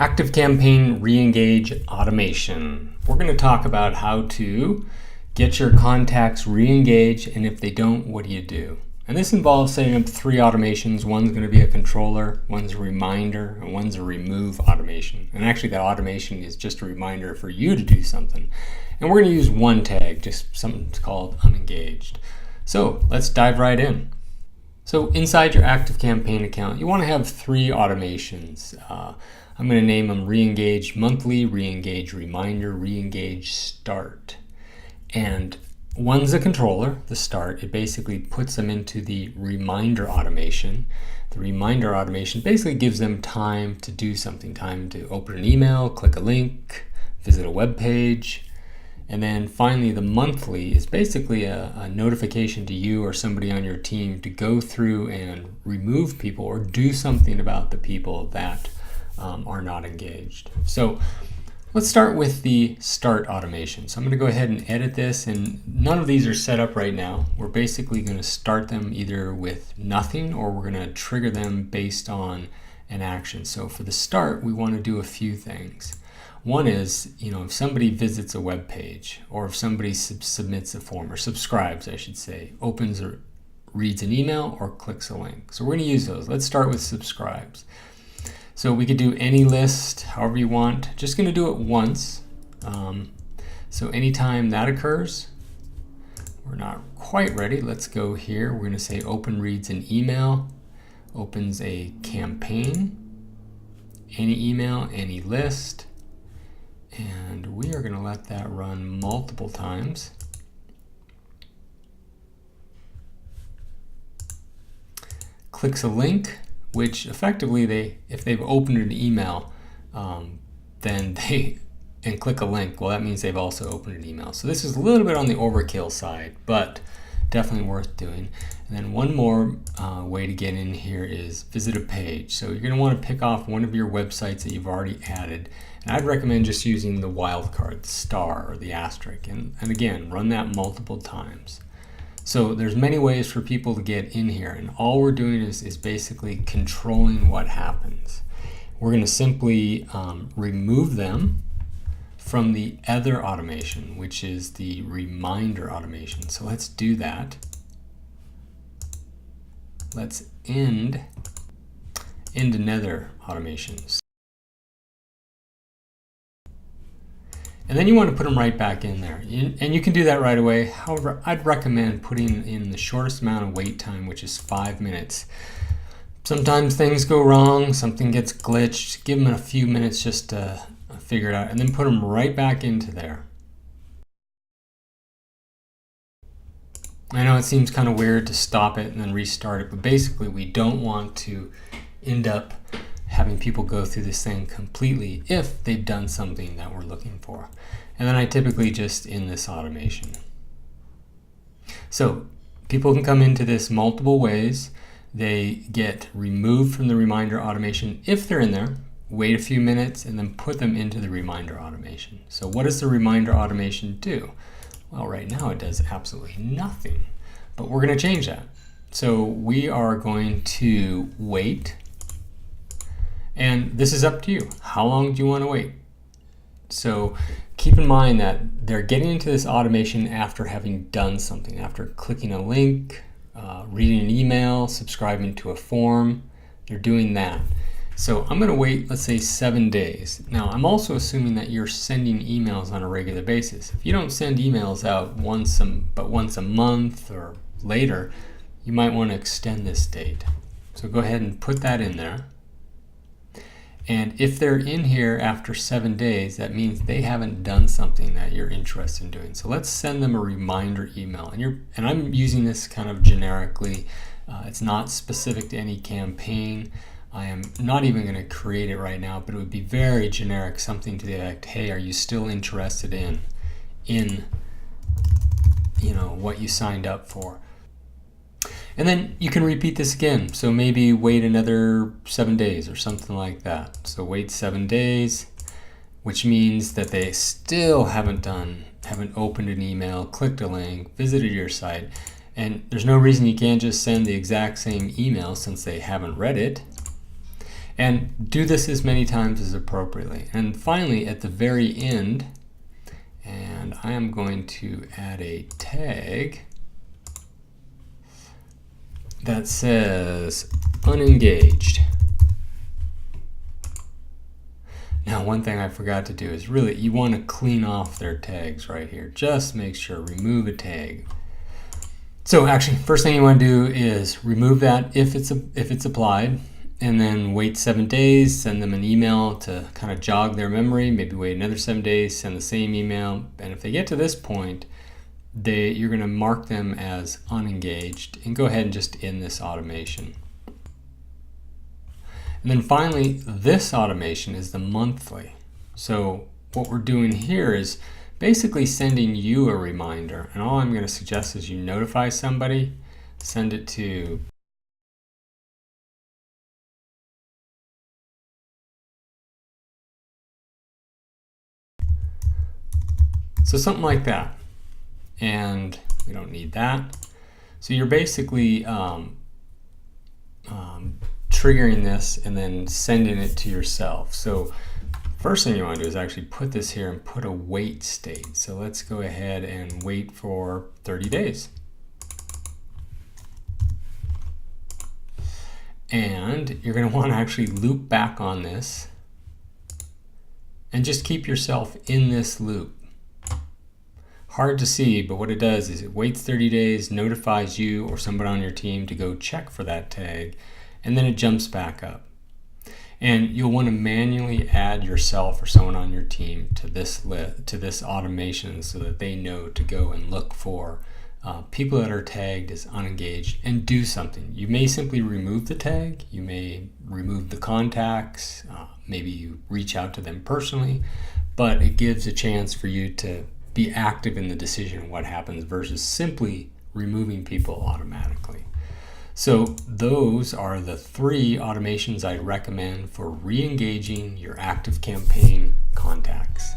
ActiveCampaign re-engage automation. We're going to talk about how to get your contacts re-engaged, and if they don't, what do you do? And this involves setting up 3 automations. One's going to be a controller, one's a reminder, and one's a remove automation. And actually that automation is just a reminder for you to do something. And we're going to use one tag, just something called unengaged. So let's dive right in. So inside your ActiveCampaign account, you want to have 3 automations. I'm going to name them re-engage monthly, re-engage reminder, re-engage start. And one's a controller, the start. It basically puts them into the reminder automation. The reminder automation basically gives them time to do something, time to open an email, click a link, visit a web page. And then finally, the monthly is basically a notification to you or somebody on your team to go through and remove people or do something about the people that are not engaged. So let's start with the start automation. So I'm going to go ahead and edit this, and none of these are set up right now. We're basically going to start them either with nothing or we're going to trigger them based on an action. So for the start, we want to do a few things. One is, if somebody visits a web page, or if somebody submits a form, or subscribes, I should say, opens or reads an email or clicks a link. So we're going to use those. Let's start with subscribes. So we could do any list, however you want. Just going to do it once. So anytime that occurs, we're not quite ready. Let's go here. We're going to say open reads an email, opens a campaign, any email, any list. And we are going to let that run multiple times. Clicks a link, which effectively if they've opened an email, then and click a link, well, that means they've also opened an email. So this is a little bit on the overkill side, but definitely worth doing. And then one more way to get in here is visit a page. So you're going to want to pick off one of your websites that you've already added. And I'd recommend just using the wildcard, star, or the asterisk. And again, run that multiple times. So there's many ways for people to get in here, and all we're doing is basically controlling what happens. We're going to simply remove them from the other automation, which is the reminder automation. So let's do that. Let's end another automation. And then you want to put them right back in there. And you can do that right away. However, I'd recommend putting in the shortest amount of wait time, which is 5 minutes. Sometimes things go wrong, something gets glitched. Give them a few minutes just to figure it out, and then put them right back into there. I know it seems kind of weird to stop it and then restart it, but basically we don't want to end up having people go through this thing completely if they've done something that we're looking for. And then I typically just end this automation. So people can come into this multiple ways. They get removed from the reminder automation if they're in there, wait a few minutes, and then put them into the reminder automation. So what does the reminder automation do? Well, right now it does absolutely nothing, but we're going to change that. So we are going to wait. And this is up to you. How long do you want to wait? So keep in mind that they're getting into this automation after having done something, after clicking a link, reading an email, subscribing to a form. They're doing that. So I'm going to wait, let's say 7 days. Now, I'm also assuming that you're sending emails on a regular basis. If you don't send emails out once a month or later, you might want to extend this date. So go ahead and put that in there. And if they're in here after 7 days, that means they haven't done something that you're interested in doing. So let's send them a reminder email. And I'm using this kind of generically. It's not specific to any campaign. I am not even going to create it right now, but it would be very generic, something to the effect, hey, are you still interested in what you signed up for? And then you can repeat this again. So maybe wait another 7 days or something like that. So wait 7 days, which means that they still haven't opened an email, clicked a link, visited your site. And there's no reason you can't just send the exact same email since they haven't read it. And do this as many times as appropriately. And finally, at the very end, and I am going to add a tag that says unengaged. Now, one thing I forgot to do is really, you want to clean off their tags right here. Just make sure, remove a tag. So actually, first thing you want to do is remove that if it's applied, and then wait 7 days, send them an email to kind of jog their memory, maybe wait another 7 days, send the same email, and if they get to this point, you're going to mark them as unengaged and go ahead and just end this automation. And then finally, this automation is the monthly. So what we're doing here is basically sending you a reminder. And all I'm going to suggest is you notify somebody, send it to something like that. And we don't need that. So you're basically triggering this and then sending it to yourself. So first thing you want to do is actually put this here and put a wait state. So let's go ahead and wait for 30 days. And you're going to want to actually loop back on this and just keep yourself in this loop. Hard to see, but what it does is it waits 30 days, notifies you or somebody on your team to go check for that tag, and then it jumps back up. And you'll want to manually add yourself or someone on your team to this automation so that they know to go and look for people that are tagged as unengaged and do something. You may simply remove the tag, you may remove the contacts, maybe you reach out to them personally, but it gives a chance for you to be active in the decision of what happens versus simply removing people automatically. So those are the 3 automations I'd recommend for re-engaging your ActiveCampaign contacts.